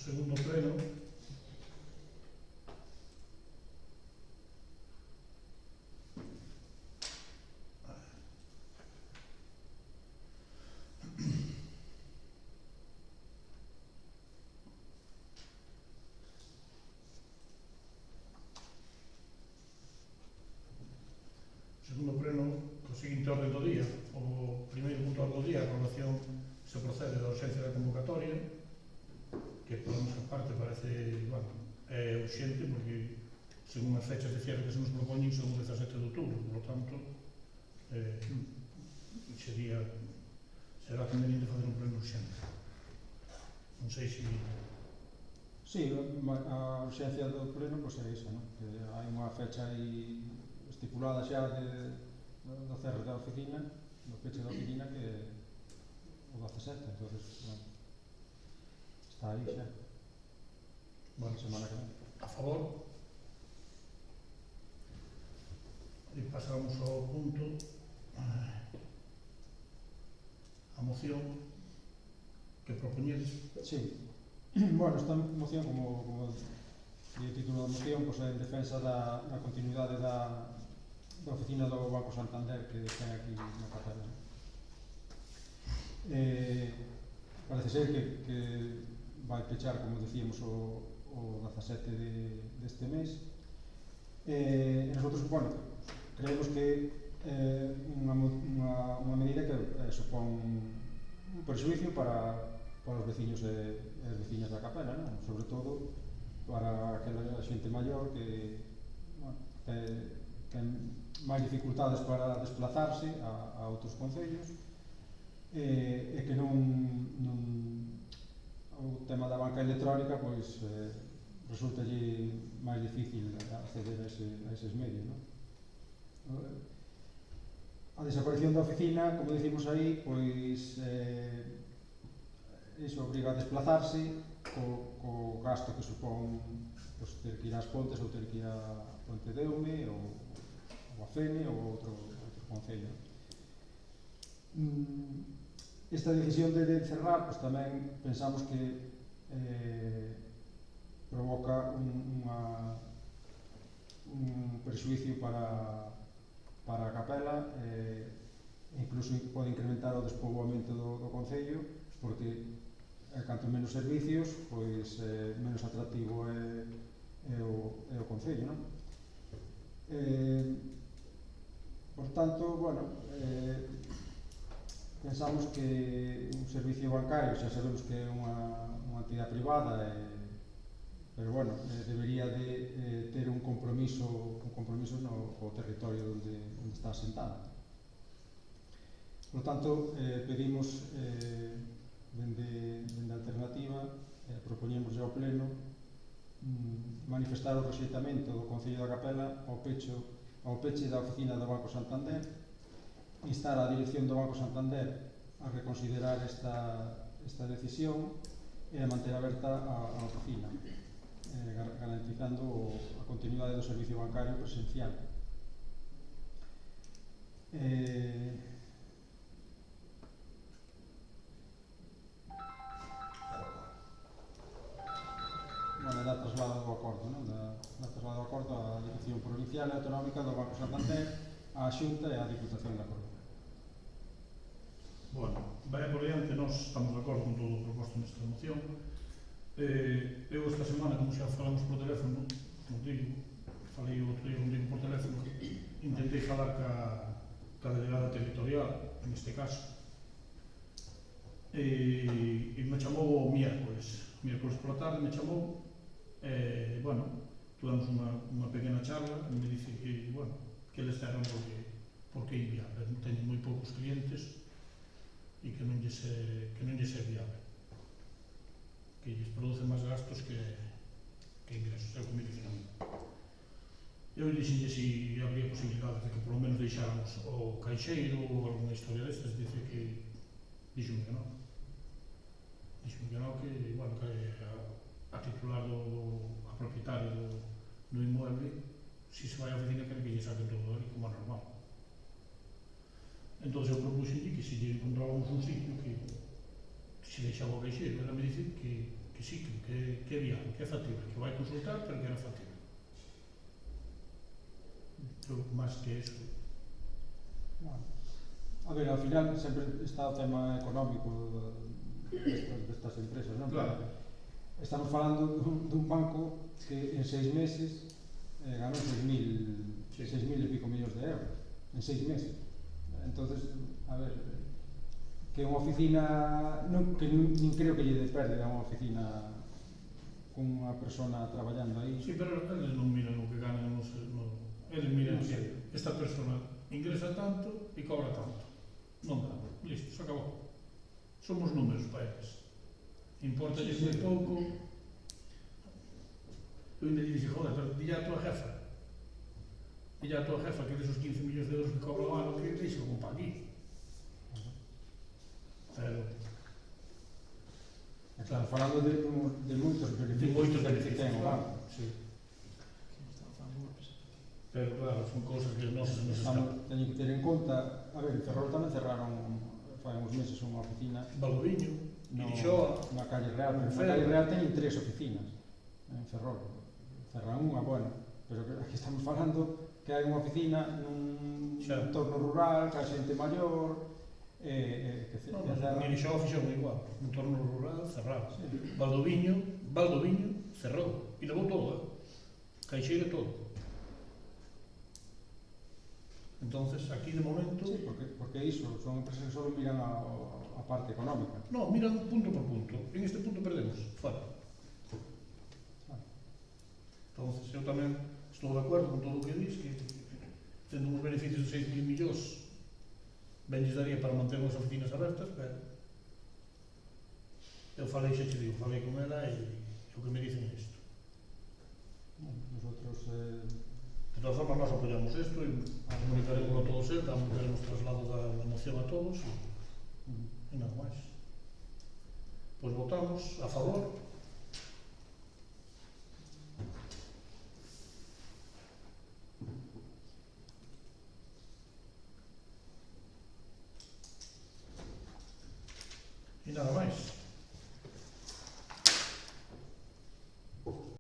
segundo pleno co seguinte orden do día. O primeiro punto do día, a aprobación se procede da urxencia da convocatoria, que por nosa parte parece, bueno, é urxente porque según as fechas de cierre que se nos propoñen son o 17 de outubro, por lo tanto será conveniente fazer un pleno urxente. Non sei se... Sí, a urxencia do pleno pois é esa, non? Que hai unha fecha aí estipulada xa do cerre da oficina, do peche da oficina, que é o 17, entonces, bueno, está aí xa. Bueno, semana que vem. A favor? E pasamos ao punto a moción que propoñedes. Sí. Bueno, esta moción, como di o título da moción, pois é en defensa da continuidade da oficina do Banco Santander que ten aquí na Capela. Parece ser que vai pechar, como decíamos, o 17 deste mes. Nosotros, bueno, creemos que unha medida que supón un perxuicio para os veciños e as veciñas da Capela, non? Sobre todo para aquela xente maior que, bueno, ten máis dificultades para desplazarse a outros concellos e que non o tema da banca electrónica pois resultalle máis difícil acceder a eses medios, non? A desaparición da oficina, como dicimos aí, pois iso obriga a desplazarse co gasto que supón pois, ter que ir ás Pontes ou ter que ir a Pontedeume ou a Fene ou outro concello. Esta decisión de cerrar pois, tamén pensamos que provoca un perxuicio para a Capela, incluso pode incrementar o despoboamento do concello, porque canto menos servicios, pois menos atractivo é o concello, non? Por tanto, bueno, pensamos que un servicio bancario, xa sabemos que é unha entidade privada, pero bueno, debería de ter un compromiso no territorio onde está asentada. Por tanto, pedimos dende a alternativa, propoñemos ao pleno manifestar o rexeitamento do Concello da Capela ao peche da oficina do Banco Santander, instar a dirección do Banco Santander a reconsiderar esta decisión e a manter aberta a oficina, garantizando a continuidade do servicio bancario presencial. Bueno, dá traslado do acordo, non? Dá traslado do acordo á Dirección Provincial e Autonómica do Banco Santander, á Xunta e á Diputación da Coruña. Bueno, vai por diante, nós estamos de acordo con todo o proposto nesta moción. Eu esta semana, como xa falamos por teléfono, contigo, falei outro día contigo por teléfono, intentei falar ca delegada territorial, neste caso, e me chamou o miércoles pola tarde me chamou, bueno, tuvemos unha pequena charla e me dice que, bueno, que eles cerran porque é inviable, teñen moi poucos clientes e que non lles é viable, que lles produce máis gastos que ingresos, é o que me dicen a mí. Eu dixenlle se habría posibilidades de que polo menos deixáramos o caixeiro ou alguna historia destas, dice que dixome que non, que, bueno, que a titular a propietaria do inmueble, se vai á oficina que lle saquen todo ali como é normal. Entón eu propuxenlle que se lle encontrábamos un sitio que se deixaba o caixeiro, ela me dice que que sí, que é viable, que é factible, que vai consultar, pero que era factible. Eu, máis que eso, Bueno, a ver, ao final sempre está o tema económico destas empresas, non? claro, Estamos falando dun banco que en 6 meses ganou 6.000 sí. 6.000 e pico millóns de euros en 6 meses. Entonces, a ver, que unha oficina que nin creo que lle dé pérdida unha oficina con unha persona traballando aí. Sí, pero eles non miran o que ganan, eles miran Non que sei. esta persona ingresa tanto e cobra tanto. Non dá, listo, se acabou. Somos números para eles. Importa Sí, moi sí. pouco. Eu ainda lle dixo, joder, pero dille a tua jefa. Dille a tua jefa que desos 15 millóns de euros que cobra o ano que deixa como para aquí. Pero, Estamos falando de moitos de beneficios moitos que beneficios, ten o claro. banco. Sí. Pero claro, son cousas que non se nos Estamos, escapan. teñen que ter en conta, a ver, en Ferrol tamén cerraron fai uns meses unha oficina Valdoviño, no, Irixoa, na calle Real, pero na Ferrol. calle Real teñen 3 oficinas en Ferrol. Cerran unha, bueno, pero que aquí estamos falando que hai unha oficina nun Xa. entorno rural, que hai xente maior, que no, cerran. en Irixoa fixeron igual, un torno rural cerrado. Sí. Valdoviño cerrou, e levou todo, caixeiro e todo. Entonces, aquí de momento, Sí, porque iso, son empresas que só miran a parte económica. no, miran punto por punto. En este punto perdemos, fora. Entonces, eu tamén estou de acordo con todo o que dis, que tendo uns beneficios de 6.000 millóns, ben lles daría para manter as oficinas abertas, pero eu falei, xa te digo, falei con ela e o que me dicen é isto. Nosotros, De todas formas, nós apoyamos isto e comunicaremos a todos eles, daremos traslado da moción a todos e nada máis. Pois votamos a favor. E nada máis.